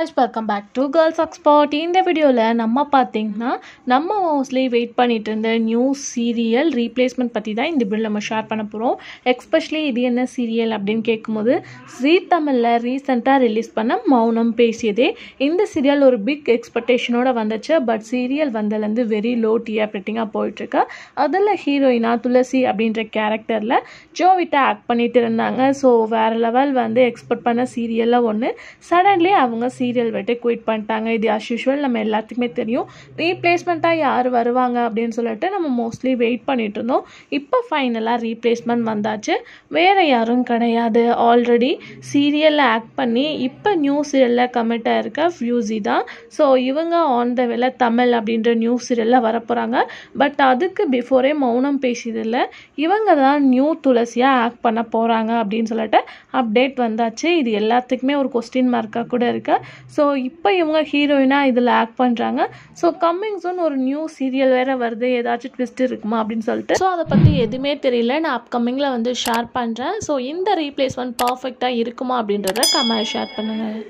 Welcome back to girls expert. இந்த வீடியோவில் நம்ம மோஸ்ட்லி வெயிட் பண்ணிட்டு இருந்த நியூ சீரியல் ரீப்ளேஸ்மெண்ட் பற்றி தான் இந்த வீடியோ நம்ம ஷேர் பண்ண போகிறோம். எக்ஸ்பெஷலி இது என்ன சீரியல் அப்படின்னு கேட்கும்போது ஜீ தமிழில் ரீசெண்டாக ரிலீஸ் பண்ண மௌனம் பேசியதே. இந்த சீரியல் ஒரு பிக் எக்ஸ்பெக்டேஷனோட வந்துச்சு. பட் சீரியல் வந்ததுலேருந்து வெரி லோ டிஆர் ரேட்டிங்காக போயிட்டுருக்கு. அதில் ஹீரோயினா துளசி அப்படின்ற கேரக்டரில் ஜோவிட்டா ஆக்ட் பண்ணிட்டு இருந்தாங்க. ஸோ வேறு லெவல் எக்ஸ்பெக்ட் பண்ண சீரியலில் ஒன்று. சடன்லி அவங்க சீரியல் விட்டு குயிட் பண்ணிட்டாங்க. இது அஸ் யூஷுவல் நம்ம எல்லாத்துக்குமே தெரியும். ரீப்ளேஸ்மெண்ட்டாக யார் வருவாங்க அப்படின்னு சொல்லிட்டு நம்ம மோஸ்ட்லி வெயிட் பண்ணிட்டு இருந்தோம். இப்போ ஃபைனலாக ரீப்ளேஸ்மெண்ட் வந்தாச்சு. வேறு யாரும் கிடையாது. ஆல்ரெடி சீரியலில் ஆக்ட் பண்ணி இப்போ நியூ சீரியலில் கமிட் ஆகிருக்க ஃபியூசி தான். ஸோ இவங்க ஆன் த வேல தமிழ் அப்படின்ற நியூ சீரியலில் வரப்போகிறாங்க. பட் அதுக்கு பிஃபோரே மௌனம் பேசியதில் இவங்க தான் நியூ துளசியாக ஆக்ட் பண்ண போகிறாங்க அப்படின்னு சொல்லிட்டு அப்டேட் வந்தாச்சு. இது எல்லாத்துக்குமே ஒரு கொஸ்டின் மார்க்காக கூட இருக்கு. ஸோ இப்போ இவங்க ஹீரோயினாக இதில் ஆக்ட் பண்ணுறாங்க. ஸோ கம்மிங் சூன் ஒரு நியூ சீரியல் வேறு வருது, ஏதாச்சும் ட்விஸ்ட் இருக்குமா அப்படின்னு சொல்லிட்டு ஸோ அதை பற்றி எதுவுமே தெரியல. நான் அப்கமிங்கில் ஷேர் பண்ணுறேன். ஸோ இந்த ரீப்ளேஸ்மெண்ட் பர்ஃபெக்டாக இருக்குமா அப்படின்றத கமெண்ட் ஷேர் பண்ணுங்கள்.